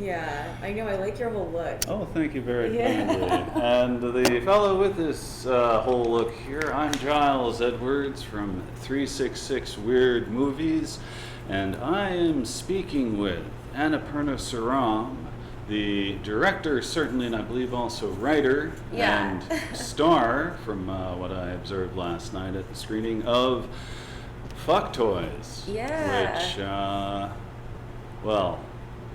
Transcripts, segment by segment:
Yeah, I know. I like your whole look. Oh, thank you very kindly. And the fellow with this whole look here, I'm Giles Edwards from 366 Weird Movies, and I am speaking with Annapurna Sriram, the director, certainly, and I believe also writer and star, from what I observed last night at the screening of cktoys. Yeah. Which, well,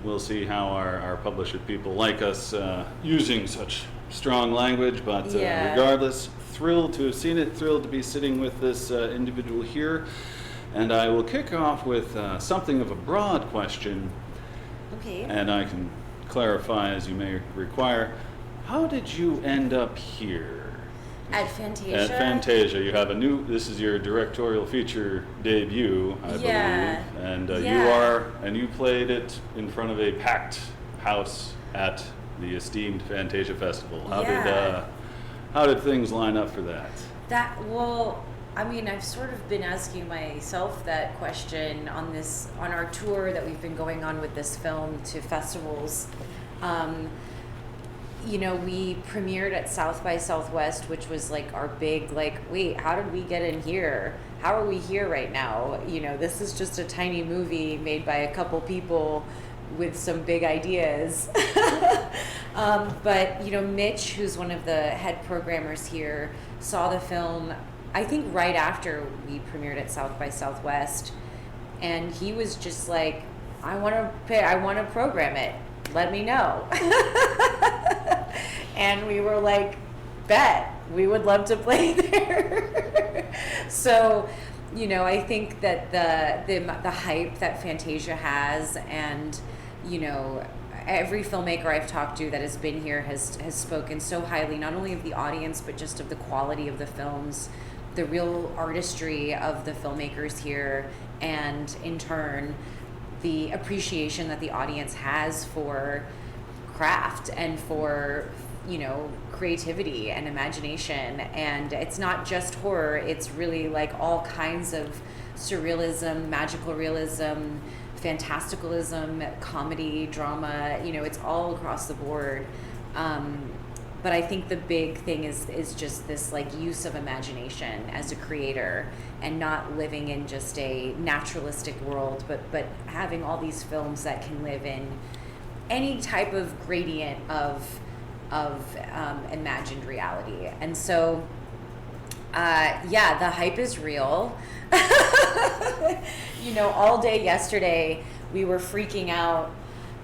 we'll see how our publisher people like us using such strong language, but regardless, thrilled to have seen it, thrilled to be sitting with this individual here. And I will kick off with something of a broad question. Okay. And I can clarify as you may require. How did you end up here? At Fantasia? At Fantasia. You have this is your directorial feature debut, I believe. And you played it in front of a packed house at the esteemed Fantasia Festival. How did things line up for that? I've sort of been asking myself that question on our tour that we've been going on with this film to festivals. We premiered at South by Southwest, which was like our big, wait, how did we get in here? How are we here right now? This is just a tiny movie made by a couple people with some big ideas. But Mitch, who's one of the head programmers here, saw the film, I think right after we premiered at South by Southwest, and he was just like, I want to program it. Let me know. And we were like, bet, we would love to play there. So, I think that the hype that Fantasia has, and every filmmaker I've talked to that has been here has spoken so highly, not only of the audience, but just of the quality of the films, the real artistry of the filmmakers here, and in turn, the appreciation that the audience has for craft and for creativity and imagination. And it's not just horror, it's really like all kinds of surrealism, magical realism, fantasticalism, comedy, drama, it's all across the board. But I think the big thing is just this use of imagination as a creator, and not living in just a naturalistic world, but having all these films that can live in any type of gradient of imagined reality. And so, the hype is real. All day yesterday we were freaking out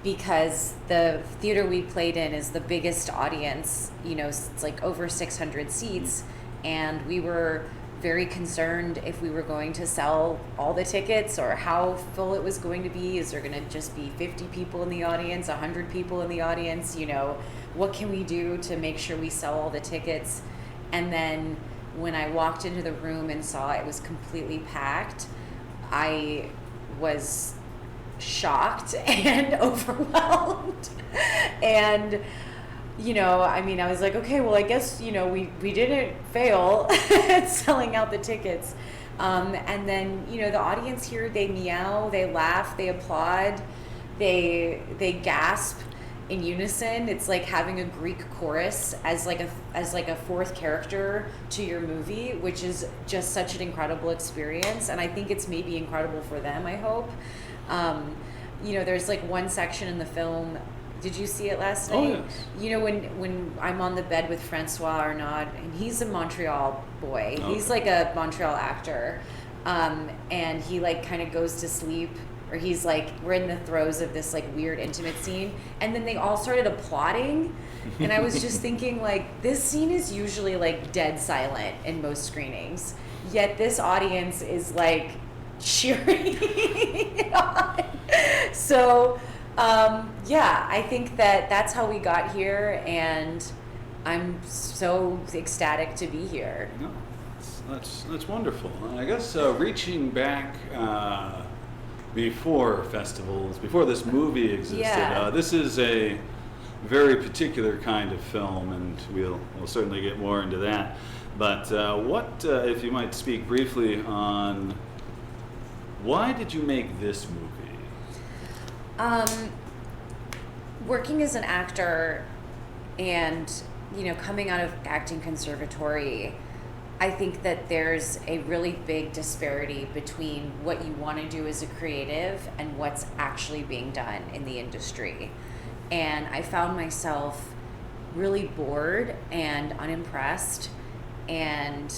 because the theater we played in is the biggest audience, it's like over 600 seats, and we were very concerned if we were going to sell all the tickets or how full it was going to be. Is there going to just be 50 people in the audience, 100 people in the audience? What can we do to make sure we sell all the tickets? And then when I walked into the room and saw it was completely packed, I was shocked and overwhelmed. And I was like, okay, well, I guess we didn't fail at selling out the tickets. And then the audience here, they meow, they laugh, they applaud, they gasp in unison. It's like having a Greek chorus as like a fourth character to your movie, which is just such an incredible experience. And I think it's maybe incredible for them, I hope. There's one section in the film. Did you see it last night? Oh, yes. When I'm on the bed with Francois Arnaud, and he's a Montreal boy. Okay. He's like a Montreal actor. And he kind of goes to sleep, or he's we're in the throes of this weird intimate scene, and then they all started applauding. And I was just thinking this scene is usually dead silent in most screenings, yet this audience is cheering on. So I think that's how we got here, and I'm so ecstatic to be here. No, that's wonderful. I guess reaching back before festivals, before this movie existed, this is a very particular kind of film, and we'll certainly get more into that. But what, if you might speak briefly on why did you make this movie? working as an actor and, coming out of acting conservatory, I think that there's a really big disparity between what you want to do as a creative and what's actually being done in the industry. And I found myself really bored and unimpressed and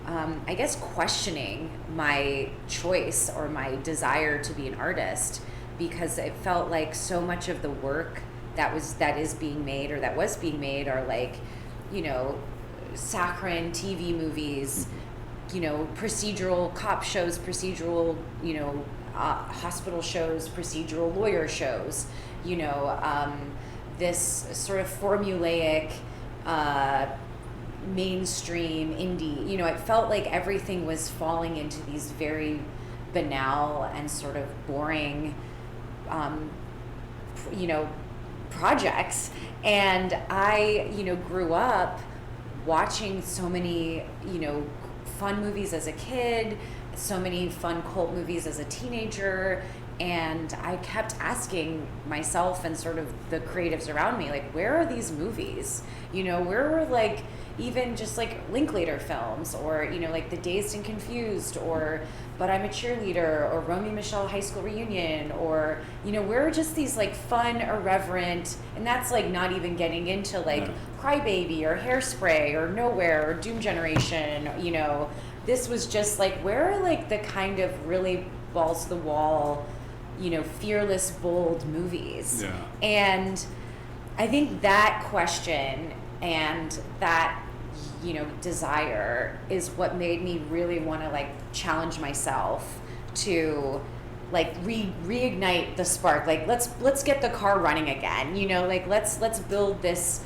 I guess questioning my choice or my desire to be an artist, because it felt like so much of the work that is being made or that was being made are like, saccharine TV movies, procedural cop shows, procedural, hospital shows, procedural lawyer shows, this sort of formulaic, mainstream indie. It felt like everything was falling into these very banal and sort of boring, projects. And I, grew up watching so many, fun movies as a kid, so many fun cult movies as a teenager. And I kept asking myself and sort of the creatives around me, like, where are these movies? Where were, like, even just like Linklater films, or, like The Dazed and Confused, or But I'm a Cheerleader, or Romy Michelle High School Reunion, or, where are just these like fun, irreverent, and that's like not even getting into like Crybaby or Hairspray or Nowhere or Doom Generation, This was just like, where are like the kind of really balls to the wall, fearless, bold movies. Yeah. And I think that question and that, desire is what made me really want to like challenge myself to like reignite the spark. Like, let's get the car running again, like let's build this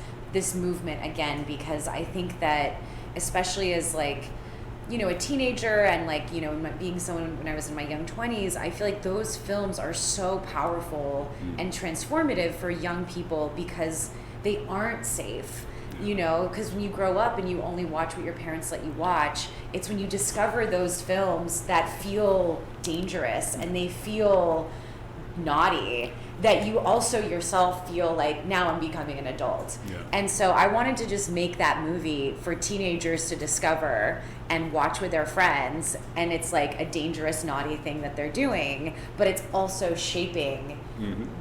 movement again, because I think that especially as like, a teenager and like, being someone when I was in my young 20s, I feel like those films are so powerful and transformative for young people because they aren't safe, because when you grow up and you only watch what your parents let you watch, it's when you discover those films that feel dangerous and they feel naughty that you also yourself feel like, now I'm becoming an adult. Yeah. And so I wanted to just make that movie for teenagers to discover and watch with their friends, and it's like a dangerous, naughty thing that they're doing, but it's also shaping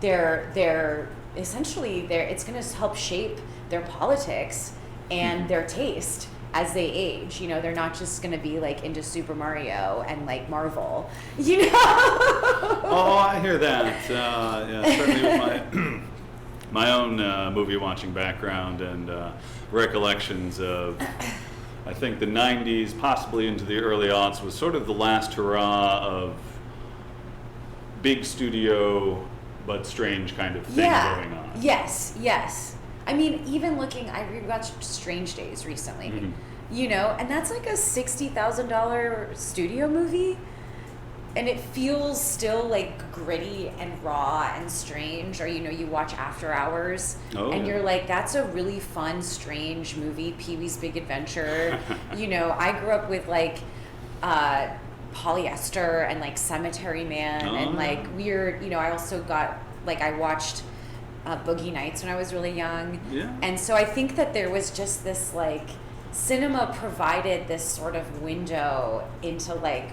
their essentially it's going to help shape their politics and their taste as they age. They're not just going to be like into Super Mario and like Marvel, Oh, I hear that. Certainly with my own movie watching background and recollections of, I think the 90s, possibly into the early aughts, was sort of the last hurrah of big studio but strange kind of thing going on. Yes. I mean, even I rewatched Strange Days recently, and that's like a $60,000 studio movie, and it feels still like gritty and raw and strange. Or you watch After Hours, and you're like, that's a really fun, strange movie, Pee-wee's Big Adventure. I grew up with like Polyester and like Cemetery Man and like weird. I also got like, I watched Boogie Nights when I was really young. Yeah. And so I think that there was just this like, cinema provided this sort of window into like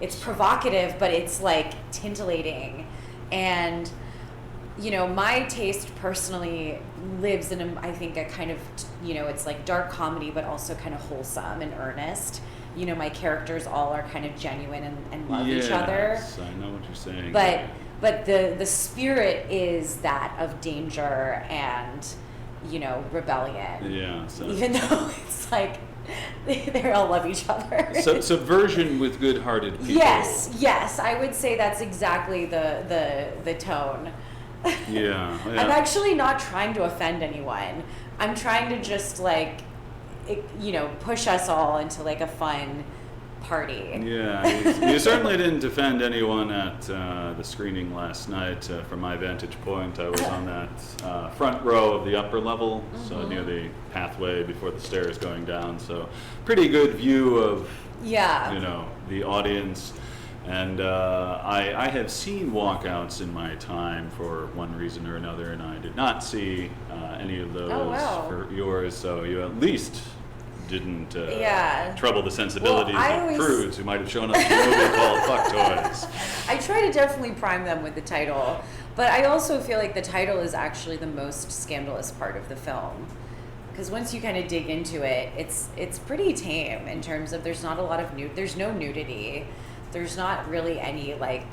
it's provocative, but it's like tintillating. And, my taste personally lives in I think a kind of, it's like dark comedy, but also kind of wholesome and earnest. My characters all are kind of genuine and love each other. Yes, I know what you're saying. But the spirit is that of danger and, rebellion. Yeah. So. Even though it's like they all love each other. Subversion with good-hearted people. Yes, I would say that's exactly the tone. Yeah. I'm actually not trying to offend anyone. I'm trying to just like, push us all into like a fun party. Yeah, you certainly didn't offend anyone at the screening last night. From my vantage point, I was on that front row of the upper level, so near the pathway before the stairs going down. So pretty good view of, the audience. And I have seen walkouts in my time for one reason or another, and I did not see any of those for yours, so you at least didn't trouble the sensibilities of prudes who might have shown up to a movie called Fuck Toys. I try to definitely prime them with the title, but I also feel like the title is actually the most scandalous part of the film. Because once you kind of dig into it, it's pretty tame in terms of there's not a lot of there's no nudity. There's not really any like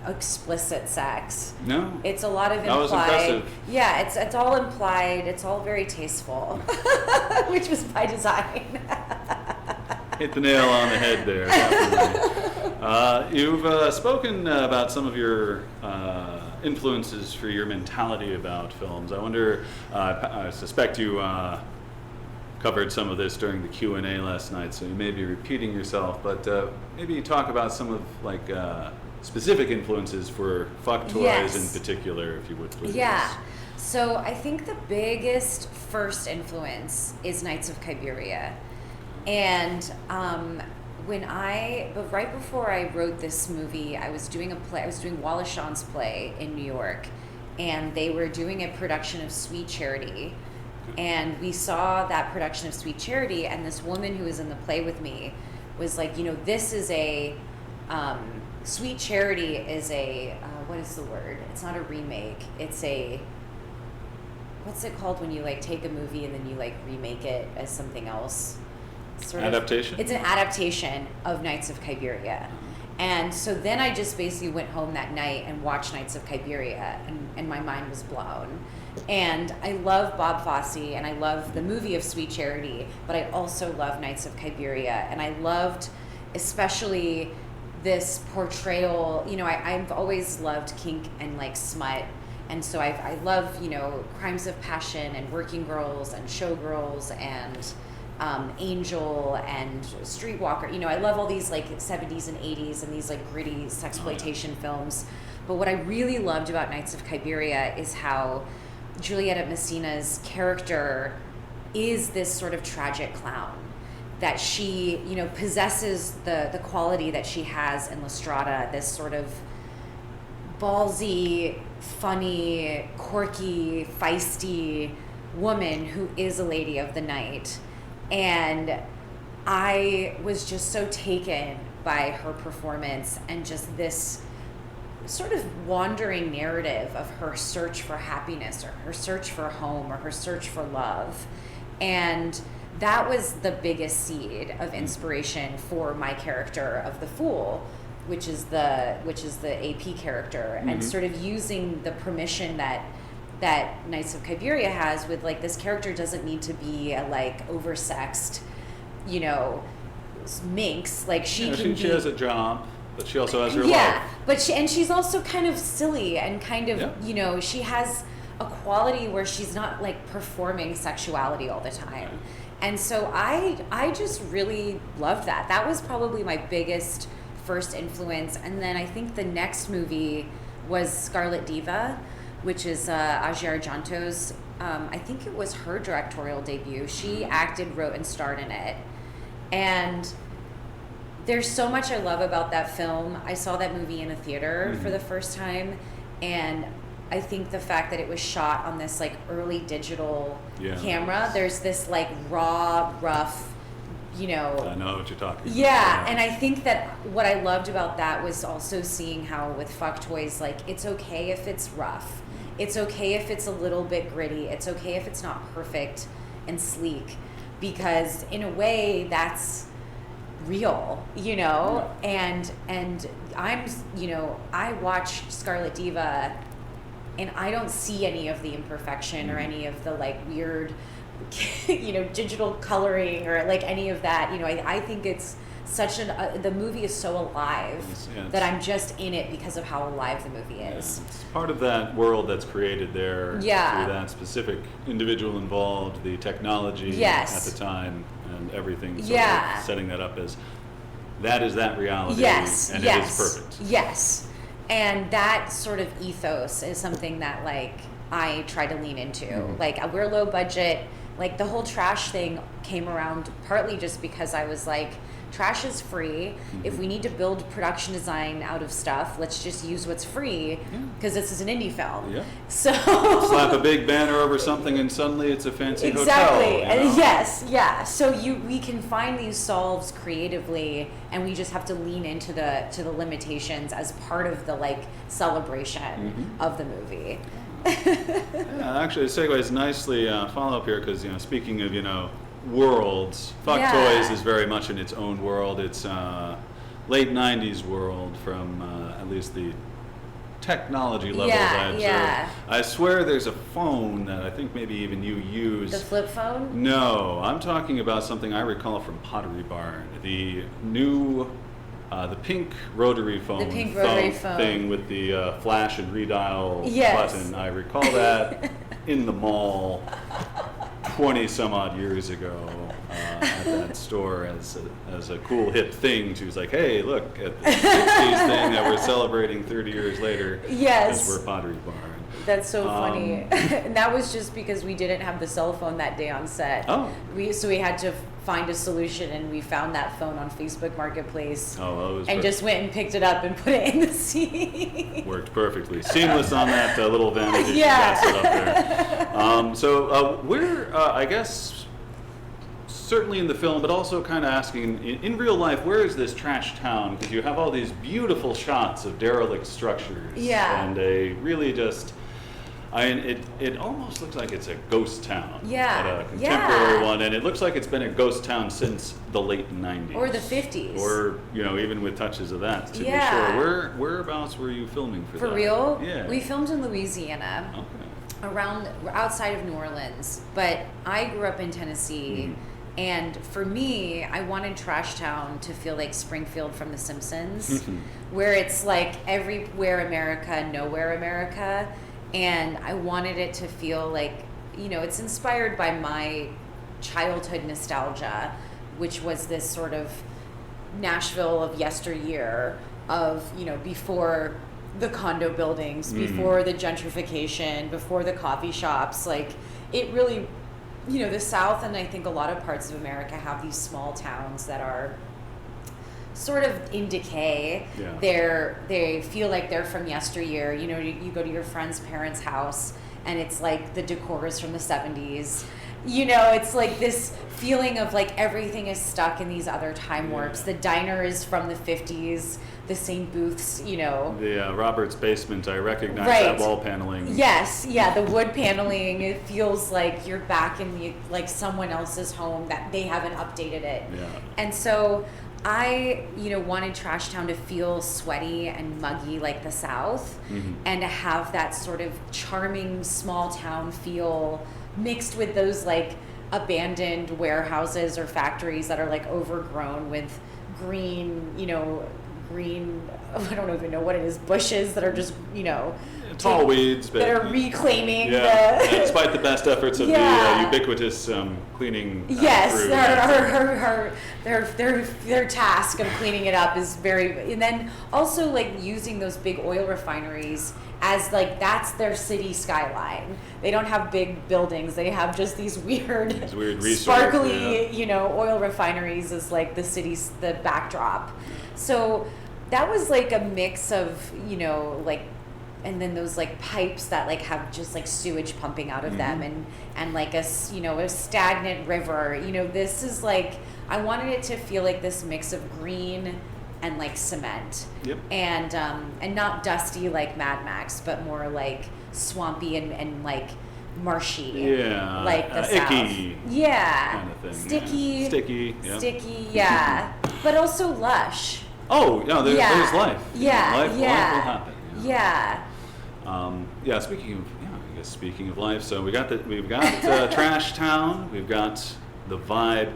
explicit sex. No. It's a lot of implied. That was impressive. Yeah, it's all implied. It's all very tasteful, which was by design. Hit the nail on the head there. Definitely. You've spoken about some of your influences for your mentality about films. I wonder, I suspect you covered some of this during the Q&A last night, so you may be repeating yourself, but maybe talk about some of like specific influences for Fuck Toys in particular, if you would please. Yeah. So I think the biggest first influence is Nights of Kyberia. And but right before I wrote this movie, I was doing a play. I was doing Wallace Shawn's play in New York, and they were doing a production of Sweet Charity. And we saw that production of Sweet Charity, and this woman who was in the play with me was like, this is a Sweet Charity is a what is the word? It's not a remake. It's a what's it called when you like take a movie and then you like remake it as something else? Adaptation? It's an adaptation of Nights of Kyberia. And so then I just basically went home that night and watched Nights of Kyberia, and my mind was blown. And I love Bob Fosse, and I love the movie of Sweet Charity, but I also love Nights of Kyberia. And I loved especially this portrayal. I've always loved kink and like smut. And so I love, Crimes of Passion and Working Girls and Showgirls and Angel and Streetwalker. I love all these like 70s and 80s and these like gritty sexploitation films. But what I really loved about Nights of Kyberia is how Julieta Messina's character is this sort of tragic clown. That she, possesses the quality that she has in La Strada, this sort of ballsy, funny, quirky, feisty woman who is a lady of the night. And I was just so taken by her performance and just this sort of wandering narrative of her search for happiness or her search for home or her search for love. And that was the biggest seed of inspiration for my character of the Fool, which is the AP character, and sort of using the permission that Nights of Kyberia has with like this character doesn't need to be a like oversexed, minx. Like she has a job, but she also has her life. Yeah, but she's also kind of silly and kind of she has a quality where she's not like performing sexuality all the time. And so I just really loved that. That was probably my biggest first influence. And then I think the next movie was Scarlet Diva, which is Asia Argento's. I think it was her directorial debut. She acted, wrote, and starred in it. And there's so much I love about that film. I saw that movie in a theater for the first time, and I think the fact that it was shot on this like early digital camera, there's this like raw, rough, I know what you're talking about. Yeah, and I think that what I loved about that was also seeing how with Fuck Toys, like it's okay if it's rough. It's okay if it's a little bit gritty. It's okay if it's not perfect and sleek, because in a way that's real, and I'm, I watch Scarlet Diva and I don't see any of the imperfection or any of the like weird, digital coloring or like any of that. I think it's such the movie is so alive that I'm just in it because of how alive the movie is. It's part of that world that's created there through that specific individual involved, the technology at the time and everything. So setting that up as that is that reality and it is perfect. Yes. And that sort of ethos is something that like I try to lean into. Like we're low budget. Like the whole trash thing came around partly just because I was like, trash is free. If we need to build production design out of stuff, let's just use what's free, because this is an indie film. Yeah. So slap a big banner over something and suddenly it's a fancy exactly. hotel. And yes, yeah. So we can find these solves creatively, and we just have to lean into the limitations as part of the like celebration of the movie. Yeah, actually, it segues nicely. Follow up here because speaking of worlds, cktoys is very much in its own world. It's late '90s world from at least the technology level that I observed. I swear there's a phone that I think maybe even you use. The flip phone? No, I'm talking about something I recall from Pottery Barn. The new, the pink rotary phone. The pink rotary phone thing with the flash and redial button. I recall that in the mall 20 some odd years ago at that store as a cool hip thing. She was like, hey, look at the 60s thing that we're celebrating 30 years later. Yes. Because we're Pottery Barn. That's so funny. And that was just because we didn't have the cell phone that day on set. Oh. So we had to find a solution, and we found that phone on Facebook Marketplace. Oh, well, it was and just went and picked it up and put it in the scene. Worked perfectly. Seamless on that little vantage you got set up there. So we're, I guess, certainly in the film, but also kind of asking, in real life, where is this trash town? Because you have all these beautiful shots of derelict structures. Yeah. And they really just... it almost looks like it's a ghost town. Yeah. But a contemporary one, and it looks like it's been a ghost town since the late 90s. Or the 50s. Or, even with touches of that, to be sure. Whereabouts were you filming for that? For real? Yeah. We filmed in Louisiana. Okay. Outside of New Orleans. But I grew up in Tennessee. And for me, I wanted Trash Town to feel like Springfield from The Simpsons, where it's like everywhere America, nowhere America. And I wanted it to feel like, it's inspired by my childhood nostalgia, which was this sort of Nashville of yesteryear of, before the condo buildings, before the gentrification, before the coffee shops. Like, it really, the South and I think a lot of parts of America have these small towns that are sort of in decay. Yeah. They feel like they're from yesteryear. You go to your friend's parents' house and it's like the decor is from the 70s. It's like this feeling of like everything is stuck in these other time warps. The diner is from the 50s, the same booths, The Robert's basement, I recognize Right. that wall paneling. Yes, yeah, the wood paneling, it feels like you're back in like someone else's home that they haven't updated it. Yeah. And so I, wanted Trash Town to feel sweaty and muggy like the South, and to have that sort of charming small town feel mixed with those like abandoned warehouses or factories that are like overgrown with green, I don't even know what it is, bushes that are just, Tall weeds, but that are reclaiming despite the best efforts of the ubiquitous cleaning crew. Their task of cleaning it up is very, and then also like using those big oil refineries as like that's their city skyline. They don't have big buildings. They have just these weird sparkly, oil refineries as like the city's the backdrop. So that was like a mix of, like, and then those like pipes that like have just like sewage pumping out of them, and like a stagnant river. This is like, I wanted it to feel like this mix of green and like cement. Yep. And not dusty like Mad Max, but more like swampy and like marshy. Yeah. Like the South. Icky. Yeah. Kind of thing. Sticky. Sticky. Yeah. Sticky. Yeah. But also lush. Oh, no, there's life. Yeah. Life will happen. Yeah. Speaking of life, so we've got Trash Town, we've got the vibe.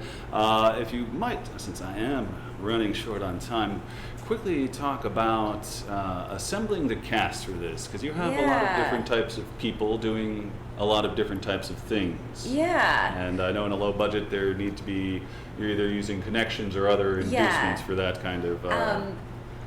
If you might, since I am running short on time, quickly talk about assembling the cast for this, because you have a lot of different types of people doing a lot of different types of things. Yeah. And I know in a low budget there need to be, you're either using connections or other inducements for that kind of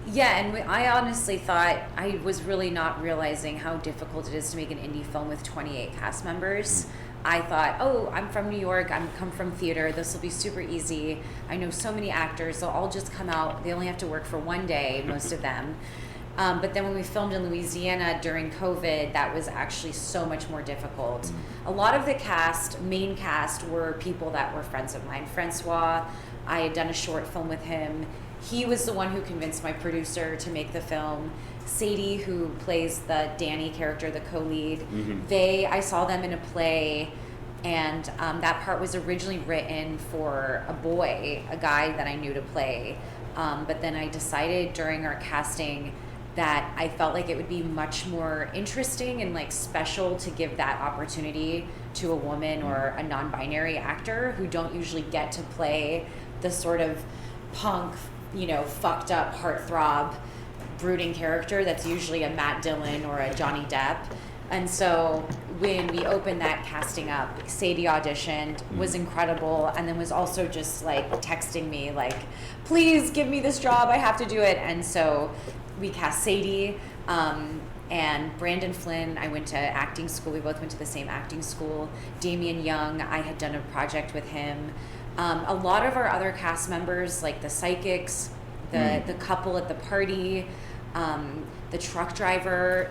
Yeah, and I honestly thought, I was really not realizing how difficult it is to make an indie film with 28 cast members. I thought, oh, I'm from New York, I'm come from theater, this will be super easy. I know so many actors, they'll all just come out, they only have to work for one day, most of them. But then when we filmed in Louisiana during COVID, that was actually so much more difficult. A lot of the main cast, were people that were friends of mine. Francois, I had done a short film with him. He was the one who convinced my producer to make the film. Sadie, who plays the Danny character, the co-lead, I saw them in a play, and that part was originally written for a boy, a guy that I knew to play. But then I decided during our casting that I felt like it would be much more interesting and like special to give that opportunity to a woman or a non-binary actor who don't usually get to play the sort of punk, fucked up heartthrob brooding character that's usually a Matt Dillon or a Johnny Depp. And so when we opened that casting up, Sadie auditioned, was incredible, and then was also just like texting me like, please give me this job, I have to do it. And so we cast Sadie, and Brandon Flynn, I went to acting school, we both went to the same acting school. Damian Young, I had done a project with him. A lot of our other cast members, like the psychics, the couple at the party, the truck driver,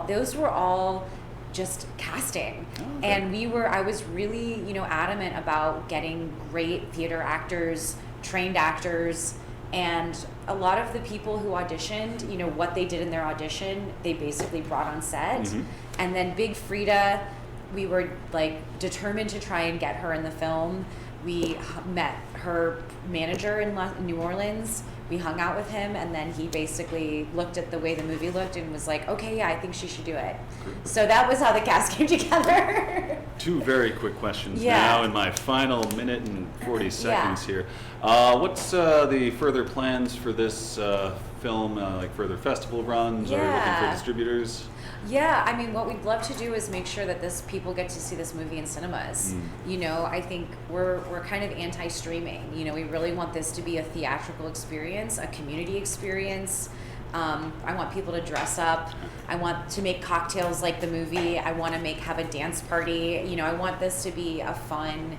those were all just casting. Okay. And I was really, adamant about getting great theater actors, trained actors, and a lot of the people who auditioned, what they did in their audition, they basically brought on set. And then Big Frida, we were like determined to try and get her in the film. We met her manager in New Orleans. We hung out with him, and then he basically looked at the way the movie looked and was like, okay, yeah, I think she should do it. So that was how the cast came together. Two very quick questions now in my final minute and 40 seconds here. What's the further plans for this film, like further festival runs or looking for distributors? Yeah, I mean, what we'd love to do is make sure that people get to see this movie in cinemas. I think we're kind of anti-streaming. We really want this to be a theatrical experience, a community experience. I want people to dress up. I want to make cocktails like the movie. I want to have a dance party. I want this to be a fun,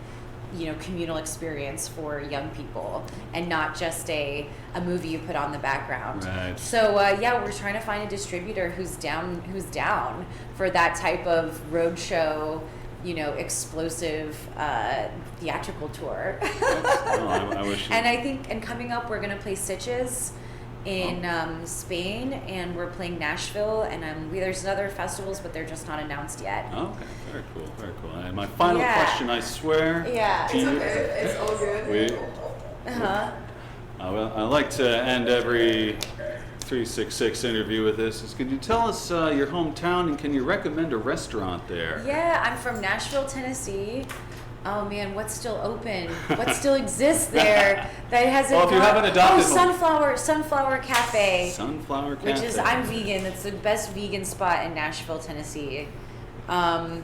communal experience for young people, and not just a movie you put on the background. Right. So we're trying to find a distributor who's down for that type of roadshow, explosive theatrical tour. I wish. And I think, coming up, we're gonna play Stitches in Spain, and we're playing Nashville, and there's other festivals, but they're just not announced yet. Okay, very cool, very cool. And my final question, I swear. Yeah. It's okay. It's all good. I like to end every 366 interview with this. Can you tell us your hometown, and can you recommend a restaurant there? Yeah, I'm from Nashville, Tennessee. Oh man, what's still open? What still exists there that hasn't? Well, if you haven't adopted Sunflower Cafe. Sunflower Cafe. Which is, I'm vegan. It's the best vegan spot in Nashville, Tennessee. Nashville.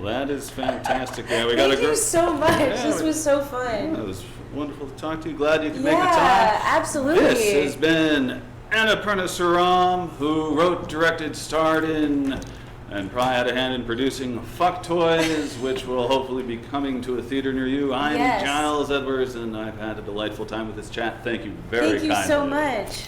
That is fantastic. Yeah, we got Thank you so much. This was so fun. It was wonderful to talk to you. Glad you could make the time. Yeah, absolutely. This has been Annapurna Sriram, who wrote, directed, starred in, and probably had a hand in producing cktoys, which will hopefully be coming to a theater near you. I'm Giles Edwards, and I've had a delightful time with this chat. Thank you very kindly. Thank you so much.